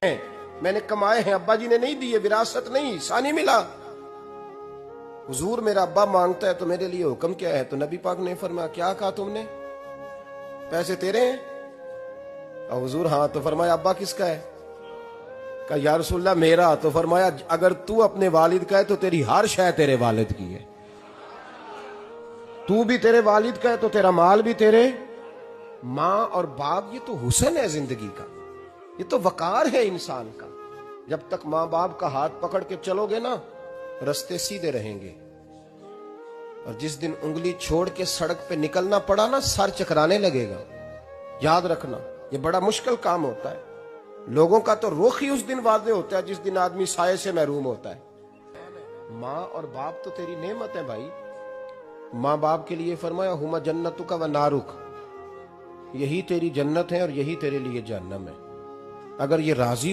मैंने कमाए हैं, अब्बा जी ने नहीं दिए, विरासत नहीं, सानी मिला। हुजूर मेरा अब्बा मांगता है तो मेरे लिए हुक्म क्या है? तो नबी पाक ने फरमाया, क्या कहा तुमने? पैसे तेरे हैं? और हुजूर हाँ। तो फरमाया अब्बा किसका है? कहा या रसूलल्लाह मेरा। तो फरमाया अगर तू अपने वालिद का है तो तेरी हर शय तेरे वालिद की है। तू भी तेरे वालिद का है तो तेरा माल भी तेरे। माँ और बाप ये तो हुस्न है जिंदगी का, ये तो वकार है इंसान का। जब तक माँ बाप का हाथ पकड़ के चलोगे ना, रास्ते सीधे रहेंगे। और जिस दिन उंगली छोड़ के सड़क पे निकलना पड़ा ना, सर चकराने लगेगा। याद रखना, ये बड़ा मुश्किल काम होता है। लोगों का तो रुख ही उस दिन वादे होता है जिस दिन आदमी साये से महरूम होता है। माँ और बाप तो तेरी नेमत है भाई। माँ बाप के लिए फरमाया हुमा जन्नतु का व नारुक, यही तेरी जन्नत है और यही तेरे लिए जहन्नम है। अगर ये राजी